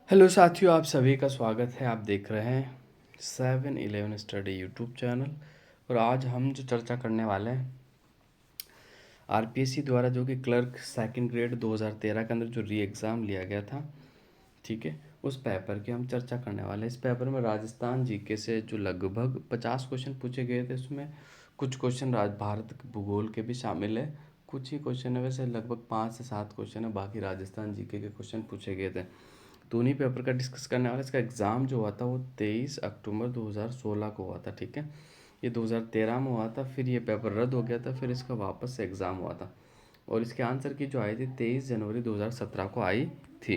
Hello साथियों, आप सभी का स्वागत है। आप देख रहे हैं 7-Eleven स्टडी यूट्यूब चैनल। और आज हम जो चर्चा करने वाले हैं आरपीएससी द्वारा जो कि क्लर्क सेकंड ग्रेड 2013 के अंदर जो री एग्ज़ाम लिया गया था, ठीक है, उस पेपर की हम चर्चा करने वाले हैं। इस पेपर में राजस्थान जीके से जो लगभग 50 क्वेश्चन पूछे गए थे, उसमें कुछ क्वेश्चन भारत के भूगोल के भी शामिल है। कुछ ही क्वेश्चन है, वैसे लगभग 5 से 7 क्वेश्चन है, बाकी राजस्थान जीके के क्वेश्चन पूछे गए थे। तो उन्हीं पेपर का डिस्कस करने वाला। इसका एग्ज़ाम जो हुआ था वो 23 अक्टूबर 2016 को हुआ था, ठीक है। ये 2013 में हुआ था, फिर ये पेपर रद्द हो गया था, फिर इसका वापस से एग्ज़ाम हुआ था। और इसके आंसर की जो आई थी 23 जनवरी 2017 को आई थी।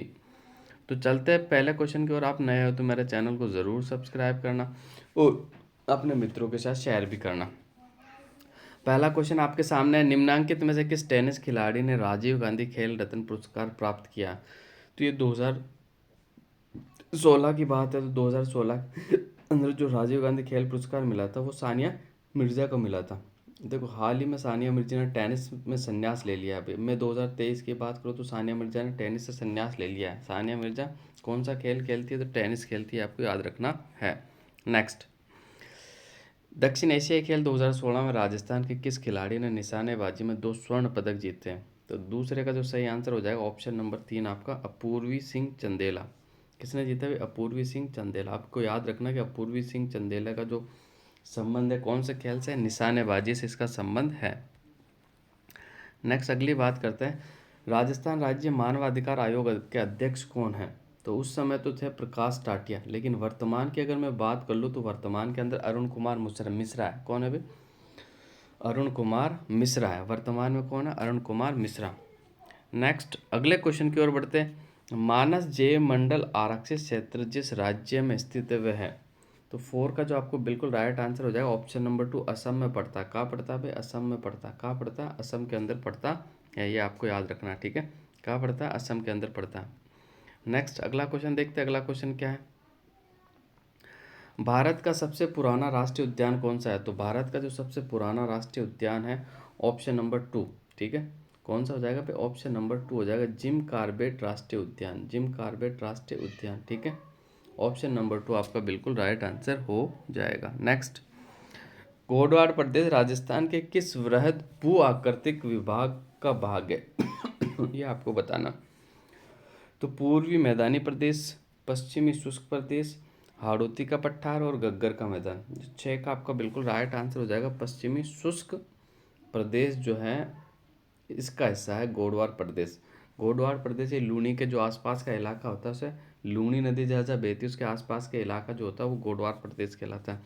तो चलते हैं पहले क्वेश्चन की ओर। आप नए हो तो मेरे चैनल को ज़रूर सब्सक्राइब करना और अपने मित्रों के साथ शेयर भी करना। पहला क्वेश्चन आपके सामने है, निम्नांकित में से किस टेनिस खिलाड़ी ने राजीव गांधी खेल रत्न पुरस्कार प्राप्त किया? तो ये 2016 की बात है। तो 2016 के अंदर जो राजीव गांधी खेल पुरस्कार मिला था वो सानिया मिर्ज़ा को मिला था। देखो, हाल ही में सानिया मिर्ज़ा ने टेनिस में संन्यास ले लिया है। अभी मैं 2023 की बात करूँ तो सानिया मिर्ज़ा ने टेनिस से संन्यास ले लिया है। सानिया मिर्ज़ा कौन सा खेल खेलती है? तो टेनिस खेलती है, आपको याद रखना है। नेक्स्ट, दक्षिण एशियाई खेल 2016 में राजस्थान के किस खिलाड़ी ने निशानेबाजी में 2 स्वर्ण पदक जीते हैं? तो दूसरे का जो सही आंसर हो जाएगा ऑप्शन नंबर 3 आपका अपूर्वी सिंह चंदेला। किसने जीता है? अपूर्वी सिंह चंदेला। आपको याद रखना कि अपूर्वी सिंह चंदेला का जो संबंध है कौन से खेल से? निशानेबाजी से इसका संबंध है। नेक्स्ट, अगली बात करते हैं, राजस्थान राज्य मानवाधिकार आयोग के अध्यक्ष कौन है? तो उस समय तो थे प्रकाश टाटिया, लेकिन वर्तमान की अगर मैं बात कर लूँ तो वर्तमान के अंदर अरुण कुमार मिश्रा है। कौन है भाई? अरुण कुमार मिश्रा है। वर्तमान में कौन है? अरुण कुमार मिश्रा। नेक्स्ट, अगले क्वेश्चन की ओर बढ़ते हैं, मानस जैव मंडल आरक्षित क्षेत्र जिस राज्य में स्थित वह है? तो 4 का जो आपको बिल्कुल राइट आंसर हो जाएगा ऑप्शन नंबर 2 असम में पड़ता है। कहाँ पड़ता है भाई? असम में पड़ता है। कहाँ पड़ता है? असम के अंदर पड़ता है। ये आपको याद रखना, ठीक है। कहाँ पड़ता है? असम के अंदर पड़ता है। नेक्स्ट, अगला क्वेश्चन देखते हैं। अगला क्वेश्चन क्या है, भारत का सबसे पुराना राष्ट्रीय उद्यान कौन सा है? तो भारत का जो सबसे पुराना राष्ट्रीय उद्यान है ऑप्शन नंबर 2, ठीक है। कौन सा हो जाएगा पे? ऑप्शन नंबर 2 हो जाएगा जिम कॉर्बेट राष्ट्रीय उद्यान। जिम कॉर्बेट राष्ट्रीय उद्यान, ठीक है। ऑप्शन नंबर 2 आपका बिल्कुल राइट आंसर हो जाएगा। नेक्स्ट, गोडवाड़ प्रदेश राजस्थान के किस वृहद भू आकृतिक विभाग का भाग है? ये आपको बताना। तो पूर्वी मैदानी प्रदेश, पश्चिमी शुष्क प्रदेश, हाड़ौती का पठार और गग्गर का मैदान। 6 का आपका बिल्कुल राइट आंसर हो जाएगा पश्चिमी शुष्क प्रदेश जो है इसका हिस्सा है गोडवार प्रदेश। गोडवार प्रदेश ये लूनी के जो आसपास का इलाका होता है उसे लूनी नदी जहाँ जहाँ बहती है उसके आसपास के इलाका जो होता है वो गोडवार प्रदेश कहलाता है।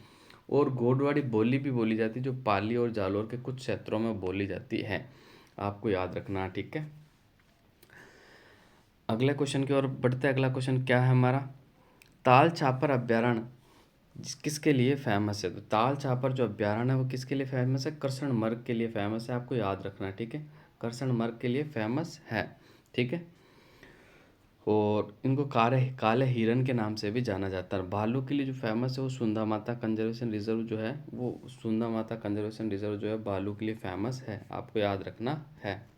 और गोडवाड़ी बोली भी बोली जाती है जो पाली और जालोर के कुछ क्षेत्रों में बोली जाती है। आपको याद रखना, ठीक है। अगले क्वेश्चन की ओर बढ़ते हैं। अगला क्वेश्चन क्या है हमारा, ताल छापर अभ्यारण्य किसके लिए फेमस है? तो ताल छापर जो अभ्यारण्य है वो किसके लिए फेमस है? कृष्ण मृग के लिए फेमस है। आपको याद रखना है, ठीक है। कृष्ण मृग के लिए फेमस है, ठीक है। और इनको काले काले हिरन के नाम से भी जाना जाता है। भालू के लिए जो फेमस है वो सुंदा माता कंजर्वेशन रिजर्व जो है, वो सुंदा माता कंजर्वेशन रिजर्व जो है भालू के लिए फेमस है। आपको याद रखना है।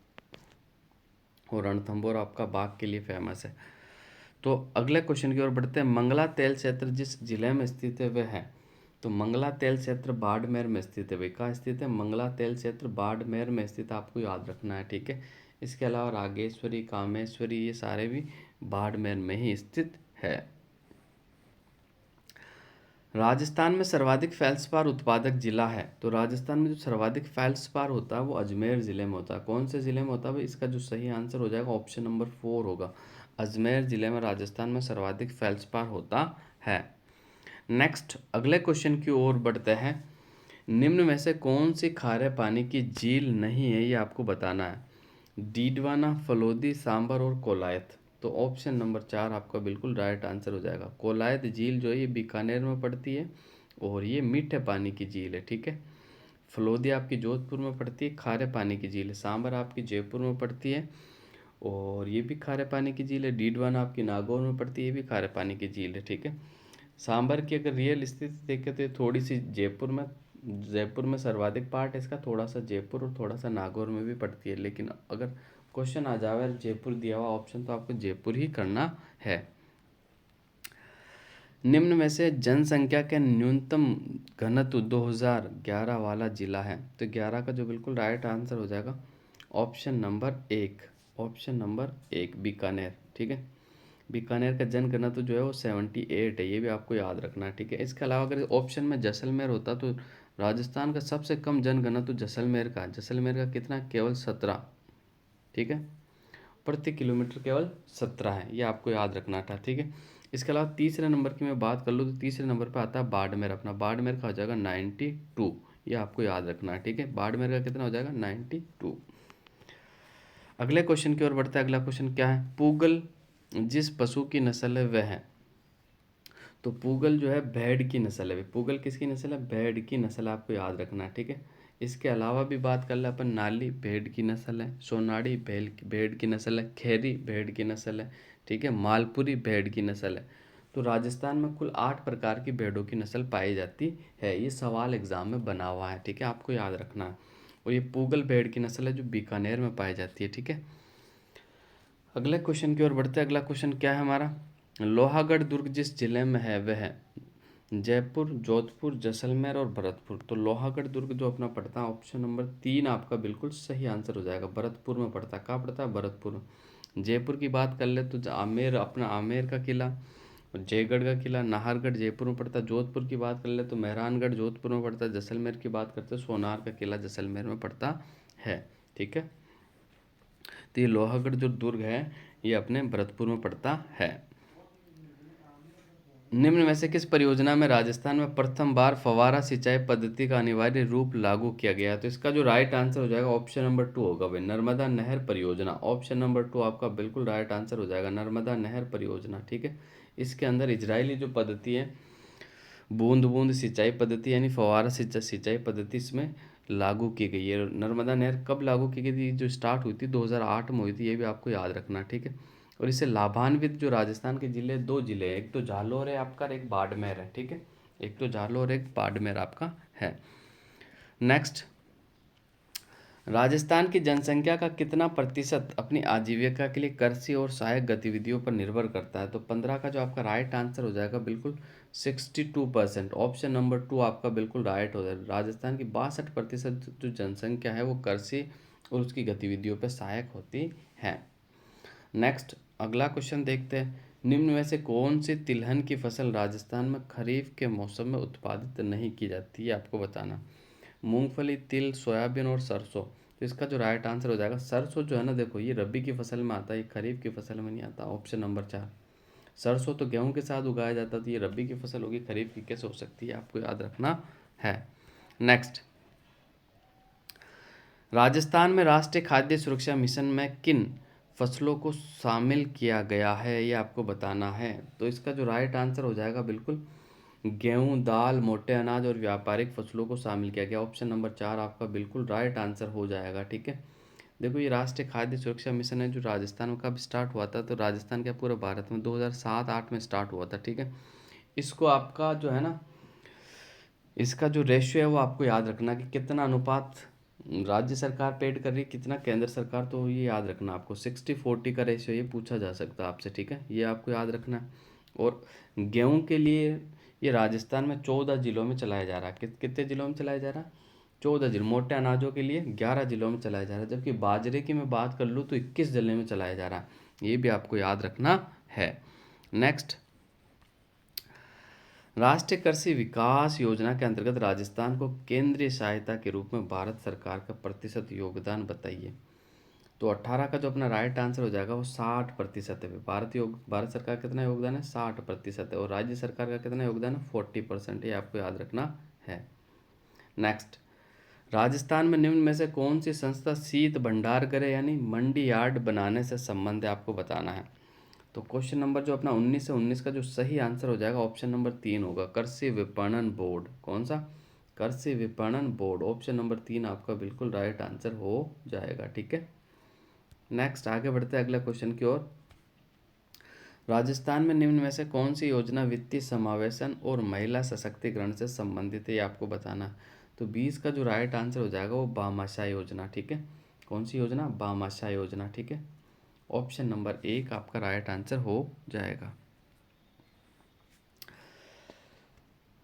और रणथंभौर आपका बाघ के लिए फेमस है। तो अगले क्वेश्चन की ओर बढ़ते हैं, मंगला तेल क्षेत्र जिस जिले में स्थित है वह है? तो मंगला तेल क्षेत्र बाड़मेर में स्थित है। भाई कहाँ स्थित है? मंगला तेल क्षेत्र बाड़मेर में स्थित, आपको याद रखना है, ठीक है। इसके अलावा रागेश्वरी, कामेश्वरी ये सारे भी बाड़मेर में ही स्थित है। राजस्थान में सर्वाधिक फेल्सपार उत्पादक जिला है? तो राजस्थान में जो सर्वाधिक फेल्सपार होता है वो अजमेर ज़िले में होता है। कौन से ज़िले में होता है भाई? इसका जो सही आंसर हो जाएगा ऑप्शन नंबर 4 होगा। अजमेर ज़िले में राजस्थान में सर्वाधिक फेल्सपार होता है। नेक्स्ट, अगले क्वेश्चन की ओर बढ़ते हैं, निम्न में से कौन सी खारे पानी की झील नहीं है? ये आपको बताना है। डीडवाना, फलोदी, सांबर और कोलायत। तो ऑप्शन नंबर 4 आपका बिल्कुल राइट आंसर हो जाएगा। कोलायत झील जो है ये बीकानेर में पड़ती है और ये मीठे पानी की झील है, ठीक है। फलोदी आपकी जोधपुर में पड़ती है, खारे पानी की झील है। सांबर आपकी जयपुर में पड़ती है और ये भी खारे पानी की झील है। डीडवाना आपकी नागौर में पड़ती है, ये भी खारे पानी की झील है, ठीक है। सांबर की अगर रियल स्थिति देखें तो थोड़ी सी जयपुर में सर्वाधिक पार्ट है इसका, थोड़ा सा जयपुर और थोड़ा सा नागौर में भी पड़ती है। लेकिन अगर क्वेश्चन आ जाए जयपुर दिया हुआ ऑप्शन तो आपको जयपुर ही करना है। निम्न में से जनसंख्या के न्यूनतम घनत्व 2011 वाला जिला है। तो 11 का जो बिल्कुल राइट आंसर हो जाएगा ऑप्शन नंबर एक बीकानेर। ठीक है, बीकानेर का जनघनत्व जो है वो 78 है, ये भी आपको याद रखना है। ठीक है, इसके अलावा अगर ऑप्शन में जैसलमेर होता तो राजस्थान का सबसे कम जनघनत्व जैसलमेर का, जैसलमेर का कितना, केवल 17। ठीक है, प्रति किलोमीटर केवल 17 है, ये आपको याद रखना था। ठीक है, इसके अलावा तीसरे नंबर की मैं बात कर लूँ तो तीसरे नंबर पर आता है बाड़मेर। अपना बाड़मेर का हो जाएगा 92, ये आपको याद रखना है। ठीक है, बाड़मेर का कितना हो जाएगा 92। अगले क्वेश्चन की ओर बढ़ते हैं। अगला क्वेश्चन क्या है, पूगल जिस पशु की नस्ल है वह है। तो पूगल जो है भेड़ की नस्ल है। पूगल किसकी नस्ल है, भेड़ की नस्ल, आपको याद रखना है। ठीक है, इसके अलावा भी बात कर ले अपन, नाली भेड़ की नस्ल है, सोनाड़ी भेड़ की नस्ल है, खैरी भेड़ की नस्ल है। ठीक है, मालपुरी भेड़ की नस्ल है। तो राजस्थान में कुल 8 प्रकार की भेड़ों की नस्ल पाई जाती है। ये सवाल एग्जाम में बना हुआ है। ठीक है, आपको याद रखना है। और ये पूगल भेड़ की नस्ल है जो बीकानेर में पाई जाती है। ठीक है, अगले क्वेश्चन की ओर बढ़ते हैं। अगला क्वेश्चन क्या है हमारा, लोहागढ़ दुर्ग जिस जिले में है वह है जयपुर, जोधपुर, जैसलमेर और भरतपुर। तो लोहागढ़ दुर्ग जो अपना पड़ता है ऑप्शन नंबर 3 आपका बिल्कुल सही आंसर हो जाएगा। भरतपुर में पड़ता है। कहाँ पड़ता है, भरतपुर में। जयपुर की बात कर ले तो आमेर, अपना आमेर का किला, जयगढ़ का किला, नाहरगढ़ जयपुर में पड़ता है। जोधपुर की बात कर ले तो मेहरानगढ़ जोधपुर में पड़ता है। जैसलमेर की बात करते हैं सोनार का किला जैसलमेर में पड़ता है। ठीक है, तो ये लोहागढ़ जो दुर्ग है ये अपने भरतपुर में पड़ता है। निम्न में से किस परियोजना में राजस्थान में प्रथम बार फव्वारा सिंचाई पद्धति का अनिवार्य रूप लागू किया गया है। तो इसका जो राइट आंसर हो जाएगा ऑप्शन नंबर 2 होगा भाई, नर्मदा नहर परियोजना। ऑप्शन नंबर 2 आपका बिल्कुल राइट आंसर हो जाएगा, नर्मदा नहर परियोजना। ठीक है, इसके अंदर इजरायली जो पद्धति है बूंद बूंद सिंचाई पद्धति यानी फव्वारा सिंचाई पद्धति इसमें लागू की गई है। नर्मदा नहर कब लागू की गई थी, जो स्टार्ट हुई थी 2008 में हुई थी, ये भी आपको याद रखना। ठीक है, और इससे लाभान्वित जो राजस्थान के जिले, 2 जिले हैं, एक तो जालोर है आपका, एक बाड़मेर है। ठीक है, एक तो जालोर एक बाड़मेर आपका है। नेक्स्ट, राजस्थान की जनसंख्या का कितना प्रतिशत अपनी आजीविका के लिए कृषि और सहायक गतिविधियों पर निर्भर करता है। तो 15 का जो आपका राइट आंसर हो जाएगा बिल्कुल 62%। ऑप्शन नंबर 2 आपका बिल्कुल राइट हो जाएगा। राजस्थान की 62% जो जनसंख्या है वो कृषि और उसकी गतिविधियों पर सहायक होती है। नेक्स्ट, अगला क्वेश्चन देखते हैं। निम्न में से कौन सी तिलहन की फसल राजस्थान में खरीफ के मौसम में उत्पादित नहीं की जाती है, आपको बताना। मूंगफली, तिल, सोयाबीन और सरसों। तो इसका जो राइट आंसर हो जाएगा, सरसों जो है ना, देखो ये रबी की फसल में आता है, ये खरीफ की फसल में नहीं आता। ऑप्शन नंबर 4, सरसों तो गेहूं के साथ उगाया जाता था, ये रबी की फसल होगी, खरीफ की कैसे हो सकती है, आपको याद रखना है। नेक्स्ट, राजस्थान में राष्ट्रीय खाद्य सुरक्षा मिशन में किन फसलों को शामिल किया गया है, ये आपको बताना है। तो इसका जो राइट आंसर हो जाएगा बिल्कुल गेहूं, दाल, मोटे अनाज और व्यापारिक फसलों को शामिल किया गया। ऑप्शन नंबर 4 आपका बिल्कुल राइट आंसर हो जाएगा। ठीक है, देखो ये राष्ट्रीय खाद्य सुरक्षा मिशन है जो राजस्थान में कब स्टार्ट हुआ था, तो राजस्थान क्या पूरे भारत में 2007-8 में स्टार्ट हुआ था। ठीक है, इसको आपका जो है ना, इसका जो रेशियो है वो आपको याद रखना कि कितना अनुपात राज्य सरकार पेड कर रही है, कितना केंद्र सरकार, तो ये याद रखना आपको। 60-40 का रेशियो ये पूछा जा सकता है आपसे। ठीक है, ये आपको याद रखना है। और गेहूं के लिए ये राजस्थान में 14 जिलों में चलाया जा रहा है। कितने जिलों में चलाया जा रहा है, 14 जिलों। मोटे अनाजों के लिए 11 जिलों में चलाया जा रहा है, जबकि बाजरे की मैं बात कर लूँ तो 21 जिले में चलाया जा रहा है, ये भी आपको याद रखना है। नेक्स्ट, राष्ट्रीय कृषि विकास योजना के अंतर्गत राजस्थान को केंद्रीय सहायता के रूप में भारत सरकार का प्रतिशत योगदान बताइए। तो 18 का जो अपना राइट आंसर हो जाएगा वो 60% है। भारत सरकार का कितना योगदान है, 60% है। और राज्य सरकार का कितना योगदान है, 40%। ये आपको याद रखना है। नेक्स्ट, राजस्थान में निम्न में से कौन सी संस्था शीत भंडार गृह यानी मंडी यार्ड बनाने से संबंध है, आपको बताना है। तो क्वेश्चन नंबर जो अपना 19 का जो सही आंसर हो जाएगा ऑप्शन नंबर 3 होगा, कृषि विपणन बोर्ड। कौन सा, कृषि विपणन बोर्ड। ऑप्शन नंबर 3 आपका बिल्कुल राइट आंसर हो जाएगा। ठीक है, नेक्स्ट आगे बढ़ते हैं अगले क्वेश्चन की ओर। राजस्थान में निम्न में से कौन सी योजना वित्तीय समावेशन और महिला सशक्तिकरण से संबंधित है, ये आपको बताना। तो 20 का जो राइट आंसर हो जाएगा वो भामाशाह योजना। ठीक है, कौन सी योजना, भामाशाह योजना। ठीक है, ऑप्शन नंबर 1 आपका राइट आंसर हो जाएगा।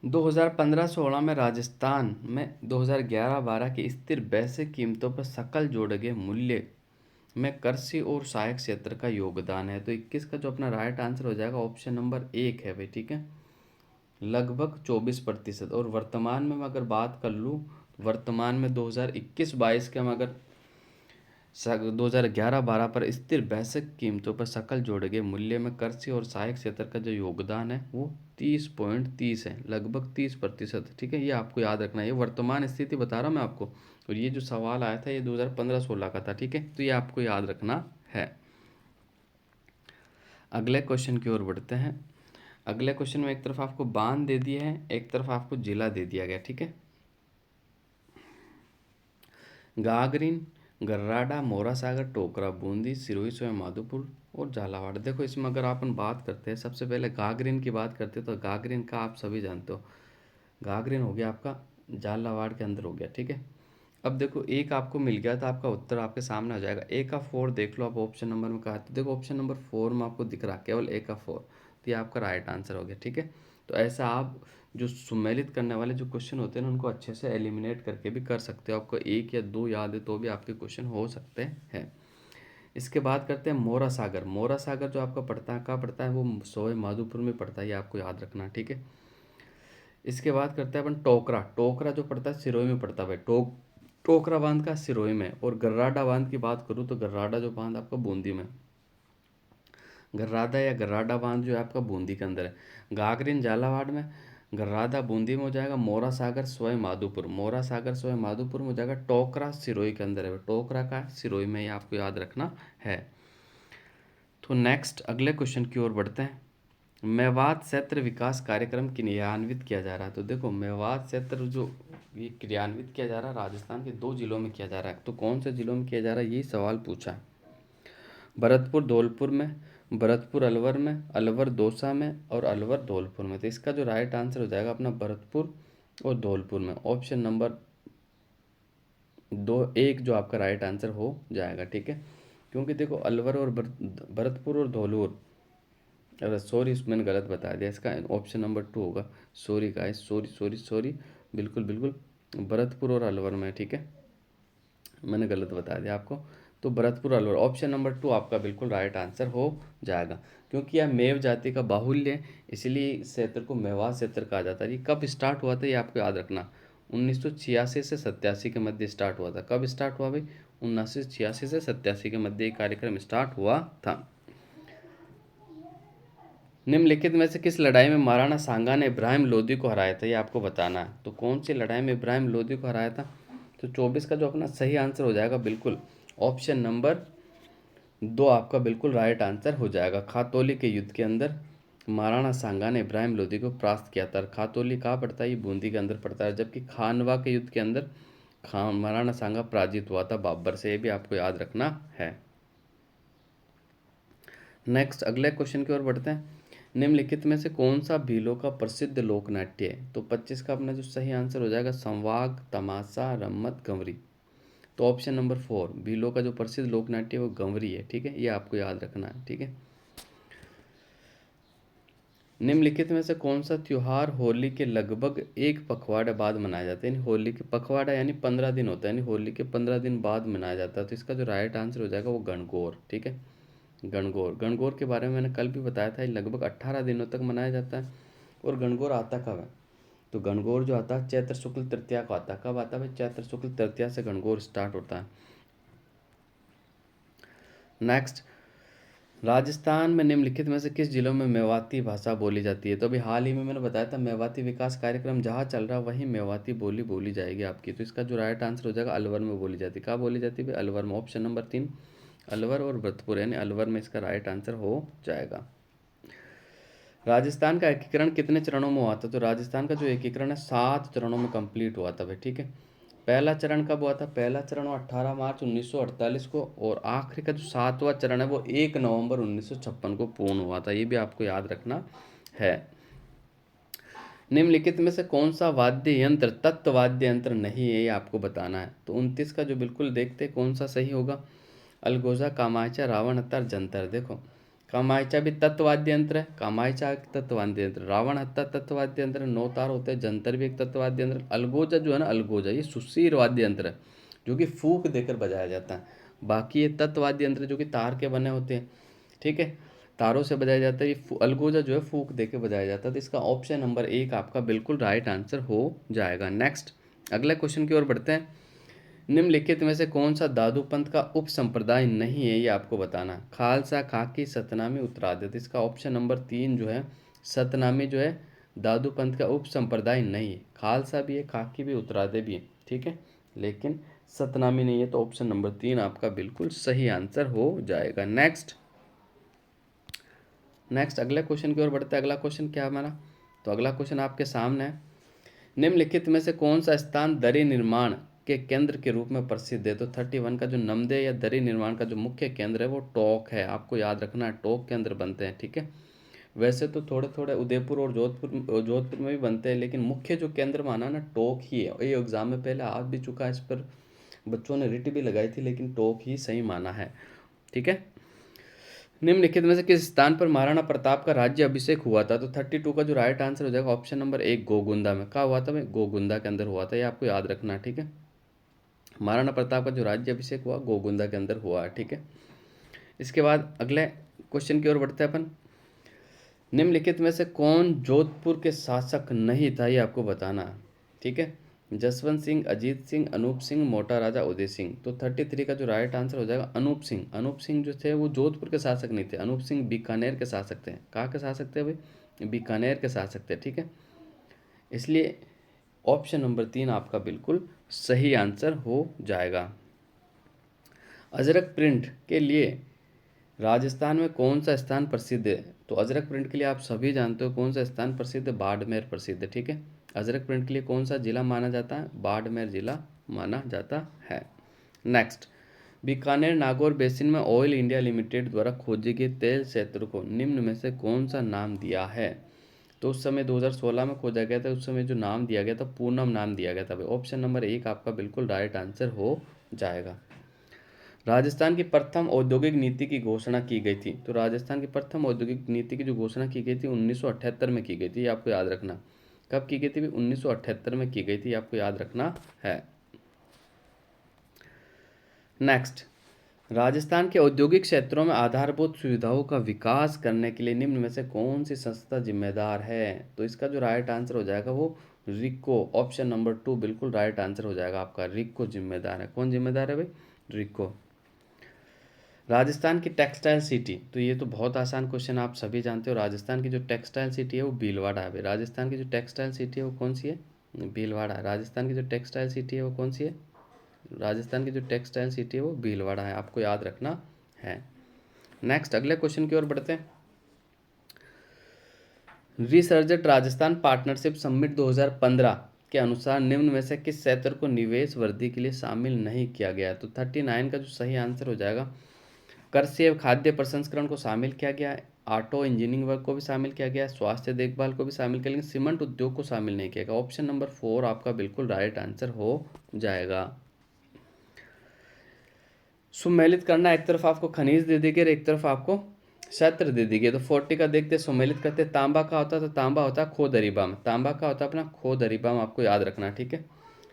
2015-16 में राजस्थान में 2011-12 की स्थिर वैश्विक कीमतों पर सकल जोड़े गए मूल्य में कृषि और सहायक क्षेत्र का योगदान है। तो 21 का जो अपना राइट आंसर हो जाएगा ऑप्शन नंबर 1 है भाई, ठीक है, लगभग 24%। और वर्तमान में मैं अगर बात कर लूँ, वर्तमान में 2021-22 के हम अगर 2011-12 पर स्थिर वैश्विक कीमतों पर सकल जोड़े गए मूल्य में कृषि और सहायक क्षेत्र का जो योगदान है वो 30.30 है, लगभग 30%। ठीक है, ये आपको याद रखना है, ये वर्तमान स्थिति बता रहा हूँ मैं आपको। और ये जो सवाल आया था ये 2015-16 का था। ठीक है, तो ये आपको याद रखना है। अगले क्वेश्चन की ओर बढ़ते हैं। अगले क्वेश्चन में एक तरफ आपको बांध दे दिया है, एक तरफ आपको जिला दे दिया गया। ठीक है, गागरीन, गर्राडा, मोरा सागर, टोकरा, बूंदी, सिरोही, स्वयं माधोपुर और झालावाड़। देखो इसमें अगर अपन बात करते हैं, सबसे पहले गागरीन की बात करते हैं, तो गागरीन का आप सभी जानते हो, गागरीन हो गया आपका झालावाड़ के अंदर हो गया। ठीक है, अब देखो एक आपको मिल गया था, आपका उत्तर आपके सामने आ जाएगा। ए का 4 देख लो आप ऑप्शन नंबर में कहा, तो देखो ऑप्शन नंबर 4 में आपको दिख रहा है केवल ए का 4, तो ये आपका राइट आंसर हो गया। ठीक है, तो ऐसा आप जो सुमेलित करने वाले जो क्वेश्चन होते हैं ना उनको अच्छे से एलिमिनेट करके भी कर सकते हो। आपको एक या दो याद है तो भी आपके क्वेश्चन हो सकते हैं। इसके बाद करते हैं मोरा सागर। मोरा सागर जो आपका पड़ता है, कहाँ पड़ता है, वो सोए माधोपुर में पड़ता है, ये आपको याद रखना। ठीक है, इसके बाद करते हैं अपन टोकरा। टोकरा जो पड़ता है सिरोही में पड़ता है भाई, टोकरा बांध का सिरोही में। और गर्राडा बांध की बात करूँ तो गर्राडा जो बांध आपका बूंदी में, गर्रादा या गर्राडा बांध जो है आपका बूंदी के अंदर है। गागरीन झालावाड़ में, गर्रादा बूंदी में हो जाएगा, मोरा सागर स्वयं माधोपुर, मोरा सागर स्वयं माधोपुर में हो जाएगा, टोकरा सिरोही के अंदर है, टोकरा का सिरोही में, ये आपको याद रखना है। तो नेक्स्ट अगले क्वेश्चन की ओर बढ़ते हैं। मेवात क्षेत्र विकास कार्यक्रम क्रियान्वित किया जा रहा है। तो देखो मेवात क्षेत्र जो ये क्रियान्वित किया जा रहा है राजस्थान के 2 जिलों में किया जा रहा है। तो कौन से जिलों में किया जा रहा है, ये सवाल पूछा है। भरतपुर धौलपुर में, भरतपुर अलवर में, अलवर दौसा में और अलवर धौलपुर में। तो इसका जो राइट आंसर हो जाएगा अपना भरतपुर और धौलपुर में, ऑप्शन नंबर 1 जो आपका राइट आंसर हो जाएगा। ठीक है, क्योंकि देखो अलवर और भरतपुर और धौलपुर, अरे सॉरी मैंने गलत बता दिया, इसका ऑप्शन नंबर 2 होगा। Sorry guys, sorry sorry sorry, बिल्कुल बिल्कुल भरतपुर और अलवर में। ठीक है, मैंने गलत बता दिया आपको। तो भरतपुर अलवर ऑप्शन नंबर 2 आपका बिल्कुल राइट आंसर हो जाएगा। क्योंकि यह मेव जाति का बाहुल्य है, इसलिए इस क्षेत्र को मेवात क्षेत्र कहा जाता है। ये कब स्टार्ट हुआ था ये आपको याद रखना, 1986 से 87 के मध्य स्टार्ट हुआ था। कब स्टार्ट हुआ भाई, 1986 से 87 के मध्य ये कार्यक्रम स्टार्ट हुआ था। निम्नलिखित में से किस लड़ाई में महाराणा सांगा ने इब्राहिम लोदी को हराया था, ये आपको बताना है। तो कौन सी लड़ाई में इब्राहिम लोदी को हराया था, तो 24 का जो अपना सही आंसर हो जाएगा बिल्कुल ऑप्शन नंबर 2 आपका बिल्कुल राइट आंसर हो जाएगा। खातौली के युद्ध के अंदर महाराणा सांगा ने इब्राहिम लोदी को परास्त किया था। खातौली कहाँ पड़ता है, ये बूंदी के अंदर पड़ता है। जबकि खानवा के युद्ध के अंदर महाराणा सांगा पराजित हुआ था बाबर से, ये भी आपको याद रखना है। नेक्स्ट अगले क्वेश्चन की ओर बढ़ते हैं। निम्नलिखित में से कौन सा भीलों का प्रसिद्ध लोक नाट्य है, तो 25 का अपना जो सही आंसर हो जाएगा संवाग, तमाशा, रम्मत, गंवरी। तो ऑप्शन नंबर 4 भीलों का जो प्रसिद्ध लोक नाट्य है वो गंवरी है। ठीक है, ये आपको याद रखना है। ठीक है, निम्नलिखित में से कौन सा त्योहार होली के लगभग एक पखवाड़े बाद मनाया जाता है, यानी होली के पखवाड़ा यानी 15 दिन होता है, यानी होली के 15 दिन बाद मनाया जाता है। तो इसका जो राइट आंसर हो जाएगा वो गणगौर। ठीक है, गणगौर, गणगौर के बारे में मैंने कल भी बताया था, ये लगभग 18 दिनों तक मनाया जाता है। और गणगौर आता कब है, तो गणगौर जो आता है चैत्र शुक्ल तृतीया को आता है। कब आता है भाई, चैत्र शुक्ल तृतीया से गणगौर स्टार्ट होता है। नेक्स्ट, राजस्थान में निम्नलिखित में से किस जिलों में मेवाती भाषा बोली जाती है। तो अभी हाल ही में मैंने बताया था मेवाती विकास कार्यक्रम जहाँ चल रहा है वहीं मेवाती बोली बोली जाएगी आपकी। तो इसका जो राइट आंसर हो जाएगा अलवर में बोली जाती है। कहाँ बोली जाती है भाई, अलवर में, ऑप्शन नंबर 3 अलवर और भरतपुर, यानी अलवर में इसका राइट आंसर हो जाएगा। राजस्थान का एकीकरण कितने चरणों में हुआ था, तो राजस्थान का जो एकीकरण है 7 चरणों में कंप्लीट हुआ था भाई। ठीक है, पहला चरण कब हुआ था, पहला चरण 18 मार्च 1948 को, और आखिरी का जो 7वां चरण है वो 1 नवंबर 1956 को पूर्ण हुआ था। ये भी आपको याद रखना है। निम्नलिखित में से कौन सा वाद्य यंत्र तत्व वाद्य यंत्र नहीं है, ये आपको बताना है। तो 29 का जो बिल्कुल देखते कौन सा सही होगा, अलगोजा, कामाचा, रावण हत्तर, जंतर। देखो कामायचा भी तत्ववाद्य यंत्र है, कामायचा एक तत्ववाद्य यंत्र, रावण हत्ता तत्ववाद्य यंत्र, नौ तार होते हैं, जंतर भी एक तत्ववाद्य यंत्र, अलगोजा जो है ना, अलगोजा ये सुशीर वाद्य यंत्र है जो कि फूंक देकर बजाया जाता है। बाकी ये तत्ववाद्य यंत्र जो कि तार के बने होते हैं, ठीक है, तारों से बजाया जाता है। ये अलगोजा जो है फूंक देकर बजाया जाता है। तो इसका ऑप्शन नंबर 1 आपका बिल्कुल राइट आंसर हो जाएगा। नेक्स्ट अगले क्वेश्चन की ओर बढ़ते हैं। निम्नलिखित में से कौन सा दादू पंथ का उप संप्रदाय नहीं है, ये आपको बताना। खालसा, खाकी, सतनामी, उत्तरादि। तो इसका ऑप्शन नंबर 3 जो है सतनामी जो है दादू पंथ का उप संप्रदाय नहीं है। खालसा भी है, खाकी भी, उत्तरादि भी है, ठीक है, लेकिन सतनामी नहीं है। तो ऑप्शन नंबर 3 आपका बिल्कुल सही आंसर हो जाएगा। नेक्स्ट अगले क्वेश्चन की ओर बढ़ते हैं। अगला क्वेश्चन क्या है हमारा, तो अगला क्वेश्चन आपके सामने है। निम्नलिखित में से कौन सा स्थान दरी निर्माण के केंद्र के रूप में प्रसिद्ध है। तो 31 का जो नमदे या दरी निर्माण का जो मुख्य केंद्र है वो टोंक है। आपको याद रखना है, टोंक के अंदर बनते हैं, ठीक है। वैसे तो थोड़े थोड़े उदयपुर और जोधपुर में भी बनते हैं, लेकिन मुख्य जो केंद्र माना ना टोंक ही है। ये एग्जाम में पहले आ भी चुका है, इस पर बच्चों ने रिट भी लगाई थी, लेकिन टोंक ही सही माना है, ठीक है। निम्नलिखित में से किस स्थान पर महाराणा प्रताप का राज्य अभिषेक हुआ था। तो 32 का जो राइट आंसर हो जाएगा ऑप्शन नंबर 1 गोगुंदा में। कहा हुआ था भाई, गोगुंदा के अंदर हुआ था, ये आपको याद रखना, ठीक है। महाराणा प्रताप का जो राज्य अभिषेक हुआ गोगुंदा के अंदर हुआ है, ठीक है। इसके बाद अगले क्वेश्चन की ओर बढ़ते हैं अपन। निम्नलिखित में से कौन जोधपुर के शासक नहीं था, ये आपको बताना, ठीक है। जसवंत सिंह, अजीत सिंह, अनूप सिंह, मोटा राजा उदय सिंह। तो 33 का जो राइट आंसर हो जाएगा अनूप सिंह। अनूप सिंह जो थे वो जोधपुर के शासक नहीं थे, अनूप सिंह बीकानेर के शासक थे। कहाँ के शासक थे भाई, बीकानेर के शासक थे, ठीक है। इसलिए ऑप्शन नंबर 3 आपका बिल्कुल सही आंसर हो जाएगा। अजरक प्रिंट के लिए राजस्थान में कौन सा स्थान प्रसिद्ध है। तो अजरक प्रिंट के लिए आप सभी जानते हो कौन सा स्थान प्रसिद्ध है, बाड़मेर प्रसिद्ध है, ठीक है। अजरक प्रिंट के लिए कौन सा जिला माना जाता है, बाड़मेर जिला माना जाता है। नेक्स्ट, बीकानेर नागौर बेसिन में ऑयल इंडिया लिमिटेड द्वारा खोजे गए तेल क्षेत्र को निम्न में से कौन सा नाम दिया है। तो उस समय 2016 में खोजा गया था, उस समय जो नाम दिया गया था पूनम नाम दिया गया था भाई। ऑप्शन नंबर 1 आपका बिल्कुल राइट आंसर हो जाएगा। राजस्थान की प्रथम औद्योगिक नीति की घोषणा की गई थी। तो राजस्थान की प्रथम औद्योगिक नीति की जो घोषणा की गई थी 1978 में की गई थी, आपको याद रखना। कब की गई थी, 1978 में की गई थी, आपको याद रखना है। नेक्स्ट, राजस्थान के औद्योगिक क्षेत्रों में आधारभूत सुविधाओं का विकास करने के लिए निम्न में से कौन सी संस्था जिम्मेदार है। तो इसका जो राइट आंसर हो जाएगा वो रिको। ऑप्शन नंबर 2 बिल्कुल राइट आंसर हो जाएगा आपका, रिको जिम्मेदार है। कौन जिम्मेदार है भाई, रिको। राजस्थान की टेक्सटाइल सिटी, तो ये तो बहुत आसान क्वेश्चन, आप सभी जानते हो। राजस्थान की जो टेक्सटाइल सिटी है वो भीलवाड़ा है। राजस्थान की जो टेक्सटाइल सिटी है वो कौन सी है, भीलवाड़ा है। राजस्थान की जो टेक्सटाइल सिटी है वो कौन सी है, राजस्थान की जो टेक्सटाइल सिटी है वो भीलवाड़ा है, आपको याद रखना है। नेक्स्ट अगले क्वेश्चन की ओर बढ़ते हैं। रिसर्जेंट राजस्थान पार्टनरशिप समिट 2015 के अनुसार निम्न में से किस क्षेत्र को निवेश वृद्धि के लिए शामिल नहीं किया गया। तो 39 का जो सही आंसर हो जाएगा कृषि एवं खाद्य प्रसंस्करण को शामिल किया गया है, ऑटो इंजीनियरिंग वर्क को भी शामिल किया गया है, स्वास्थ्य देखभाल को भी शामिल किया, लेकिन सीमेंट उद्योग को शामिल नहीं किया गया। ऑप्शन नंबर 4 आपका बिल्कुल राइट आंसर हो जाएगा। सुमेलित करना, एक तरफ आपको खनिज दे दी गई और एक तरफ आपको क्षेत्र दे दी गई। तो 40 का देखते सुमेलित करते, तांबा का होता है तो तांबा होता है खोदरीबाम, तांबा का होता है अपना खोदरीबाम, आपको याद रखना, ठीक है।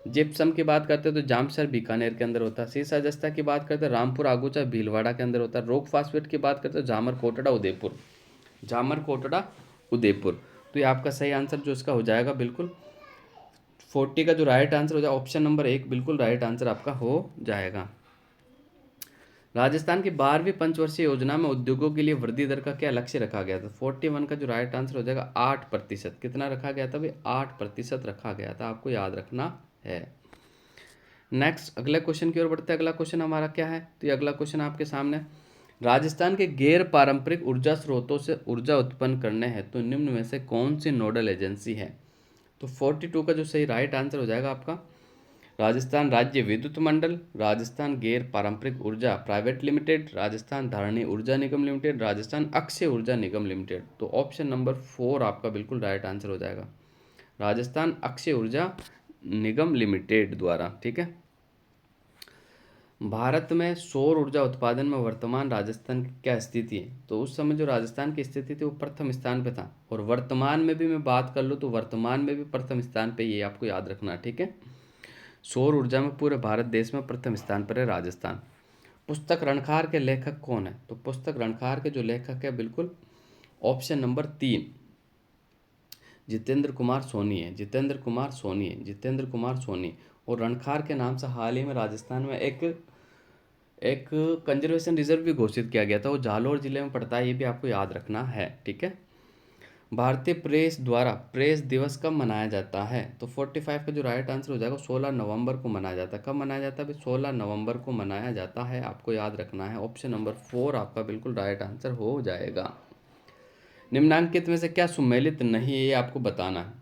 जिप्सम की बात करते हैं तो जामसर बीकानेर के अंदर होता है। सीसा जस्ता की बात करते हैं रामपुर आगूचा भीलवाड़ा के अंदर होता है। रॉक फास्फेट की बात करते हैं जामर कोटड़ा उदयपुर, जामर कोटड़ा उदयपुर। तो ये आपका सही आंसर जो इसका हो जाएगा बिल्कुल 40 का जो राइट आंसर हो जाएगा ऑप्शन नंबर 1 बिल्कुल राइट आंसर आपका हो जाएगा। राजस्थान की 12वीं पंचवर्षीय योजना में उद्योगों के लिए वृद्धि दर का क्या लक्ष्य रखा गया था। 41 का जो राइट आंसर हो जाएगा 8%। कितना रखा गया था भाई, 8% रखा गया था, आपको याद रखना है। नेक्स्ट अगले क्वेश्चन की ओर बढ़ते हैं। अगला क्वेश्चन हमारा क्या है, तो ये अगला क्वेश्चन आपके सामने, राजस्थान के गैर पारंपरिक ऊर्जा स्रोतों से ऊर्जा उत्पन्न करने हैं तो निम्न में से कौन सी नोडल एजेंसी है। तो 42 का जो सही राइट आंसर हो जाएगा आपका राजस्थान राज्य विद्युत मंडल, राजस्थान गैर पारंपरिक ऊर्जा प्राइवेट लिमिटेड, राजस्थान धारणी ऊर्जा निगम लिमिटेड, राजस्थान अक्षय ऊर्जा निगम लिमिटेड। तो ऑप्शन नंबर 4 आपका बिल्कुल राइट आंसर हो जाएगा, राजस्थान अक्षय ऊर्जा निगम लिमिटेड द्वारा, ठीक है। भारत में सौर ऊर्जा उत्पादन में वर्तमान राजस्थान की क्या स्थिति है? तो उस समय जो राजस्थान की स्थिति थी वो प्रथम स्थान पे था, और वर्तमान में भी मैं बात कर लूँ तो वर्तमान में भी प्रथम स्थान पे, ये आपको याद रखना, ठीक है। सौर ऊर्जा में पूरे भारत देश में प्रथम स्थान पर है राजस्थान। पुस्तक रणखार के लेखक कौन है? तो पुस्तक रणखार के जो लेखक है, बिल्कुल ऑप्शन नंबर 3 जितेंद्र कुमार सोनी है। जितेंद्र कुमार सोनी है, जितेंद्र कुमार सोनी। और रणखार के नाम से हाल ही में राजस्थान में एक एक कंजर्वेशन रिजर्व भी घोषित किया गया था, वो जालोर जिले में पड़ता है, ये भी आपको याद रखना है, ठीक है। भारतीय प्रेस द्वारा प्रेस दिवस कब मनाया जाता है? तो 45 का जो राइट आंसर हो जाएगा 16 नवंबर को मनाया जाता है। कब मनाया जाता है भाई? 16 नवंबर को मनाया जाता है, आपको याद रखना है। ऑप्शन नंबर 4 आपका बिल्कुल राइट आंसर हो जाएगा। निम्नांकित में से क्या सुमेलित नहीं है, ये आपको बताना है।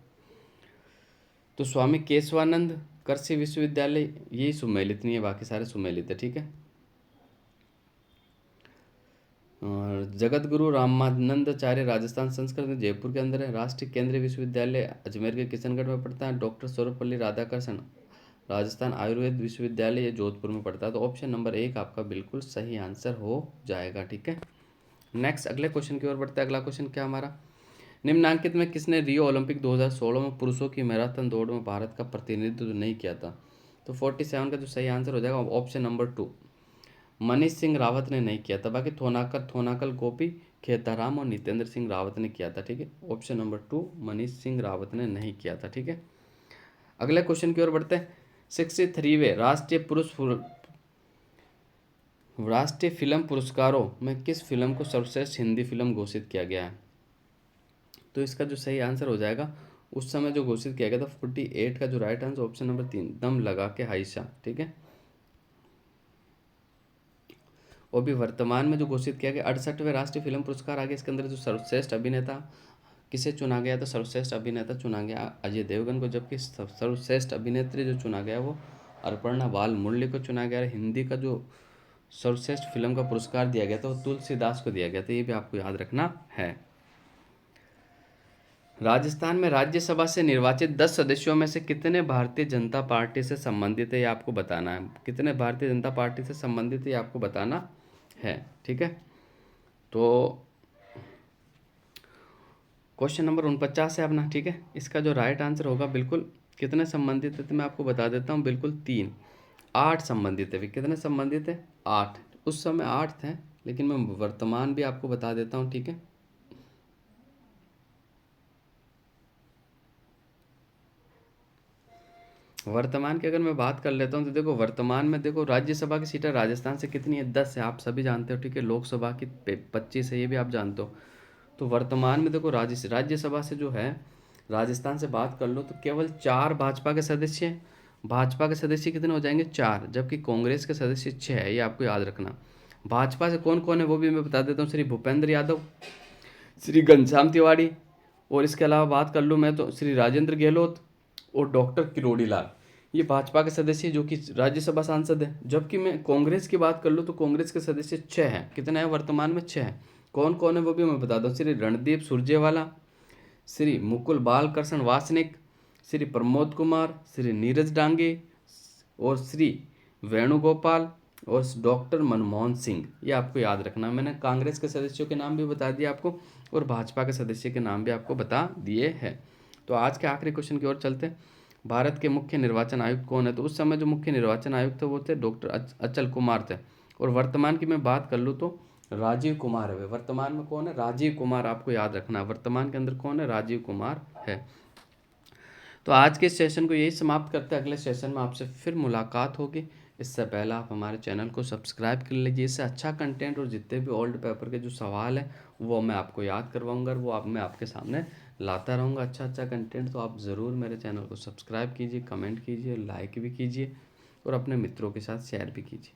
तो स्वामी केशवानंद कृषि विश्वविद्यालय ये सुमेलित नहीं है, बाकी सारे सुमेलित है, ठीक है। और जगत गुरु रामानंदाचार्य राजस्थान संस्कृत जयपुर के अंदर है। राष्ट्रीय केंद्रीय विश्वविद्यालय अजमेर के किशनगढ़ में पड़ता है। डॉक्टर सर्वपल्ली राधाकृष्णन राजस्थान आयुर्वेद विश्वविद्यालय ये जोधपुर में पड़ता है। तो ऑप्शन नंबर 1 आपका बिल्कुल सही आंसर हो जाएगा, ठीक है। नेक्स्ट अगले क्वेश्चन की ओर बढ़ते हैं। अगला क्वेश्चन क्या हमारा? निम्नांकित में किसने रियो ओलंपिक 2016 में पुरुषों की मैराथन दौड़ में भारत का प्रतिनिधित्व नहीं किया था? तो 47 का जो सही आंसर हो जाएगा ऑप्शन नंबर 2 मनीष सिंह रावत ने नहीं किया था। बाकी थोनाकल गोपी खेताराम और नितेंद्र सिंह रावत ने किया था, ठीक है। ऑप्शन नंबर 2 मनीष सिंह रावत ने नहीं किया था, ठीक है। अगले क्वेश्चन की ओर बढ़ते हैं। 63वें राष्ट्रीय फिल्म पुरस्कारों में किस फिल्म को सर्वश्रेष्ठ हिंदी फिल्म घोषित किया गया है? तो इसका जो सही आंसर हो जाएगा उस समय जो घोषित किया गया था 48 का जो राइट आंसर ऑप्शन नंबर 3 दम लगा के हाइशा, ठीक है। और भी वर्तमान में जो घोषित किया गया 68वें राष्ट्रीय फिल्म पुरस्कार आगे इसके अंदर जो सर्वश्रेष्ठ अभिनेता किसे चुना गया? तो सर्वश्रेष्ठ अभिनेता चुना गया अजय देवगन को, जबकि सर्वश्रेष्ठ अभिनेत्री जो चुना गया वो अर्पणा बालमुरली को चुना गया। हिंदी का जो सर्वश्रेष्ठ फिल्म का पुरस्कार दिया गया था वो तुलसीदास को दिया गया था, ये भी आपको याद रखना है। राजस्थान में राज्यसभा से निर्वाचित 10 सदस्यों में से कितने भारतीय जनता पार्टी से संबंधित है, ये आपको बताना है। कितने भारतीय जनता पार्टी से संबंधित है ये आपको बताना है, ठीक है। तो क्वेश्चन नंबर 49 है अपना, ठीक है। इसका जो राइट आंसर होगा बिल्कुल कितने संबंधित है तो मैं आपको बता देता हूँ, बिल्कुल 3 8 संबंधित है। कितने संबंधित है? 8। उस समय 8 थे, लेकिन मैं वर्तमान भी आपको बता देता हूँ, ठीक है। वर्तमान की अगर मैं बात कर लेता हूँ तो देखो वर्तमान में देखो राज्यसभा की सीटें राजस्थान से कितनी है? 10 है, आप सभी जानते हो, ठीक है। लोकसभा की 25 है, ये भी आप जानते हो। तो वर्तमान में देखो राज्यसभा से जो है राजस्थान से बात कर लो तो केवल 4 भाजपा के सदस्य हैं। भाजपा के सदस्य कितने हो जाएंगे? 4, जबकि कांग्रेस के सदस्य 6 है, ये आपको याद रखना। भाजपा से कौन कौन है वो भी मैं बता देता हूँ। श्री भूपेंद्र यादव, श्री घनश्याम तिवाड़ी, और इसके अलावा बात कर लूँ मैं तो श्री राजेंद्र गहलोत और डॉक्टर किरोड़ी लाल, ये भाजपा के सदस्य जो कि राज्यसभा सांसद है। जबकि मैं कांग्रेस की बात कर लूँ तो कांग्रेस के सदस्य 6 हैं। कितने हैं वर्तमान में? 6 हैं। कौन कौन है वो भी मैं बता दूँ। श्री रणदीप सुरजेवाला, श्री मुकुल बालकृष्ण वासनिक, श्री प्रमोद कुमार, श्री नीरज डांगे और श्री वेणुगोपाल और डॉक्टर मनमोहन सिंह, ये आपको याद रखना। मैंने कांग्रेस के सदस्यों के नाम भी बता दिए आपको और भाजपा के सदस्य के नाम भी आपको बता दिए हैं। तो आज के आखिरी क्वेश्चन की ओर चलते हैं। भारत के मुख्य निर्वाचन आयुक्त कौन है? तो उस समय जो मुख्य निर्वाचन आयुक्त थे वो थे डॉक्टर अचल कुमार थे। और वर्तमान की मैं बात कर लूँ तो राजीव कुमार है। वर्तमान में कौन है? राजीव कुमार, आपको याद रखना। वर्तमान के अंदर कौन है? राजीव कुमार है। तो आज के सेशन को यही समाप्त करते हैं। अगले सेशन में आपसे फिर मुलाकात होगी। इससे पहले आप हमारे चैनल को सब्सक्राइब कर लीजिए। इससे अच्छा कंटेंट और जितने भी ओल्ड पेपर के जो सवाल हैं वो मैं आपको याद करवाऊंगा, और वो मैं आपके सामने लाता रहूँगा अच्छा अच्छा कंटेंट। तो आप ज़रूर मेरे चैनल को सब्सक्राइब कीजिए, कमेंट कीजिए, लाइक भी कीजिए और अपने मित्रों के साथ शेयर भी कीजिए।